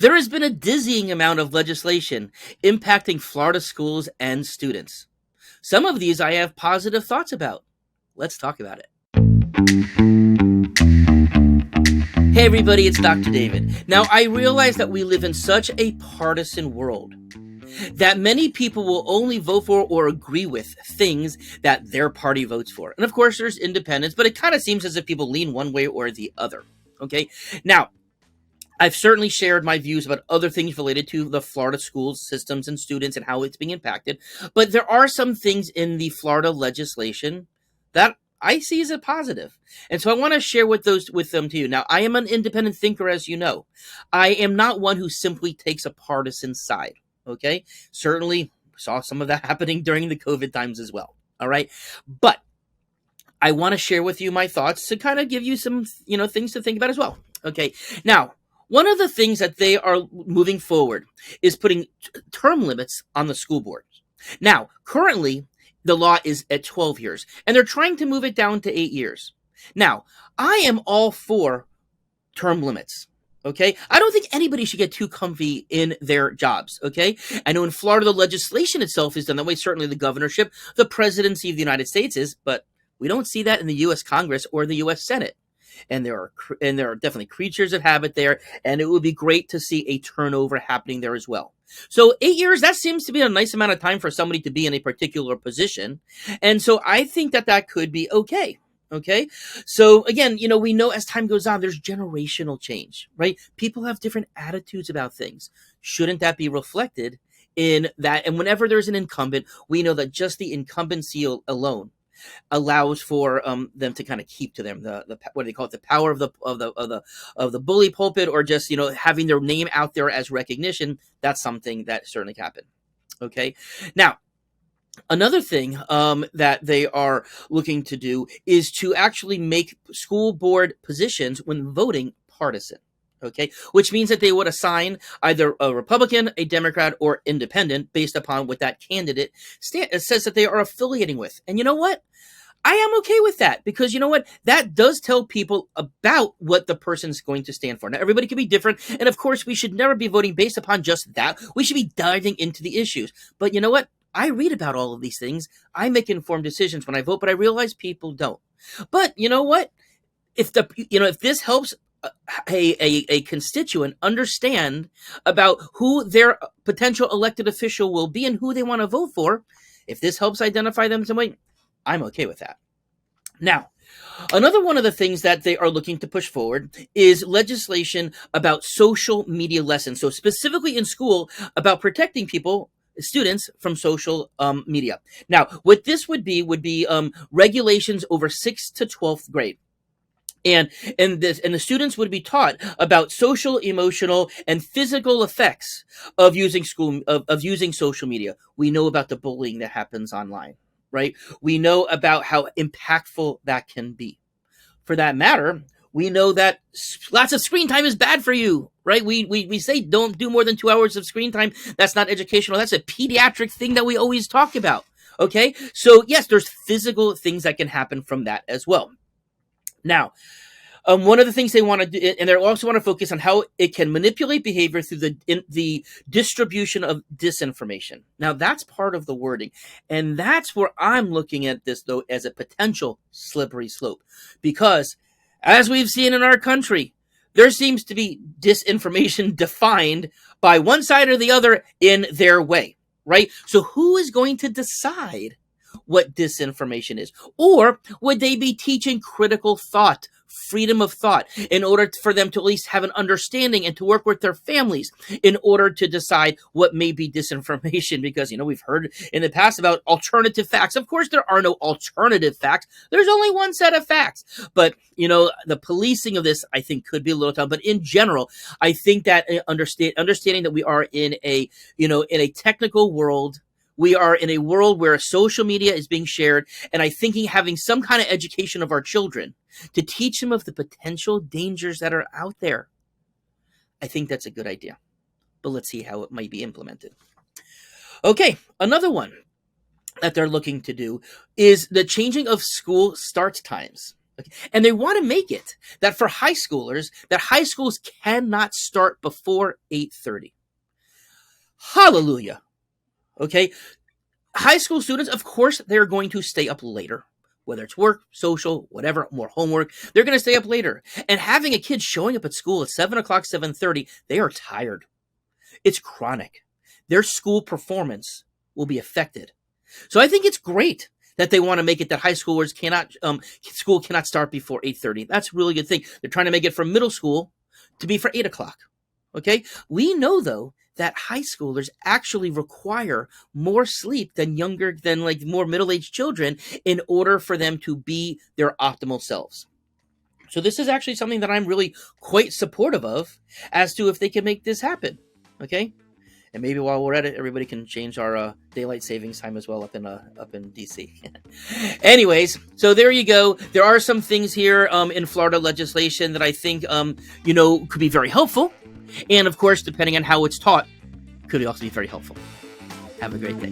There has been a dizzying amount of legislation impacting Florida schools and students. Some of these I have positive thoughts about. Let's talk about it. Hey everybody, it's Dr. David. Now, I realize that we live in such a partisan world that many people will only vote for or agree with things that their party votes for. And of course, there's independents, but it kind of seems as if people lean one way or the other. Okay? Now, I've certainly shared my views about other things related to the Florida school systems and students and how it's being impacted. But there are some things in the Florida legislation that I see as a positive. And so I want to share with them to you. Now, I am an independent thinker, as you know. I am not one who simply takes a partisan side. Okay? Certainly saw some of that happening during the COVID times as well. All right? But I want to share with you my thoughts to kind of give you some, things to think about as well. Okay? Now, one of the things that they are moving forward is putting term limits on the school boards. Now, currently, the law is at 12 years, and they're trying to move it down to 8 years. Now, I am all for term limits. Okay? I don't think anybody should get too comfy in their jobs. Okay? I know in Florida, the legislation itself is done that way. Certainly the governorship, the presidency of the United States is, but we don't see that in the U.S. Congress or the U.S. Senate. And there are definitely creatures of habit there, and it would be great to see a turnover happening there as well. So 8 years, that seems to be a nice amount of time for somebody to be in a particular position. And so I think that could be okay. Okay. So again, we know as time goes on, there's generational change, right? People have different attitudes about things. Shouldn't that be reflected in that? And whenever there's an incumbent, we know that just the incumbency alone allows for them to kind of keep to them the what do they call it, the power of the bully pulpit, or just having their name out there as recognition. That's something that certainly can happen. Okay, now another thing that they are looking to do is to actually make school board positions when voting partisan. Okay, which means that they would assign either a Republican, a Democrat, or independent based upon what that candidate says that they are affiliating with. And you know what? I am okay with that, because you know what? That does tell people about what the person's going to stand for. Now, everybody can be different. And of course, we should never be voting based upon just that. We should be diving into the issues. But you know what? I read about all of these things. I make informed decisions when I vote, but I realize people don't. But you know what? If this helps a constituent understand about who their potential elected official will be and who they want to vote for, if this helps identify them some way, I'm okay with that. Now, another one of the things that they are looking to push forward is legislation about social media lessons. So specifically in school, about protecting students from social media. Now, what this would be regulations over 6th to 12th grade. And the students would be taught about social, emotional, and physical effects of using social media. We know about the bullying that happens online, right? We know about how impactful that can be. For that matter, we know that lots of screen time is bad for you, right? We say don't do more than 2 hours of screen time. That's not educational. That's a pediatric thing that we always talk about. Okay, so yes, there's physical things that can happen from that as well. Now, one of the things they want to do, and they also want to focus on how it can manipulate behavior through the distribution of disinformation. Now, that's part of the wording, and that's where I'm looking at this, though, as a potential slippery slope. Because, as we've seen in our country, there seems to be disinformation defined by one side or the other in their way, right? So who is going to decide what disinformation is? Or would they be teaching critical thought, freedom of thought, in order for them to at least have an understanding and to work with their families in order to decide what may be disinformation? Because, we've heard in the past about alternative facts. Of course, there are no alternative facts. There's only one set of facts. But, the policing of this, I think, could be a little tough. But in general, I think that understanding that we are in a technical world. We are in a world where social media is being shared, and I think having some kind of education of our children to teach them of the potential dangers that are out there, I think that's a good idea. But let's see how it might be implemented. Okay, another one that they're looking to do is the changing of school start times. Okay? And they want to make it that for high schoolers, that high schools cannot start before 8:30. Hallelujah. Okay? High school students, of course, they're going to stay up later. Whether it's work, social, whatever, more homework, they're going to stay up later. And having a kid showing up at school at 7 o'clock, 7:30, they are tired. It's chronic. Their school performance will be affected. So I think it's great that they want to make it that high schoolers school cannot start before 8:30. That's a really good thing. They're trying to make it from middle school to be for 8 o'clock. Okay? We know, though, that high schoolers actually require more sleep than more middle-aged children in order for them to be their optimal selves. So this is actually something that I'm really quite supportive of as to if they can make this happen. Okay? And maybe while we're at it, everybody can change our daylight savings time as well up in DC. Anyways, so there you go. There are some things here in Florida legislation that I think could be very helpful. And of course, depending on how it's taught, could also be very helpful. Have a great day.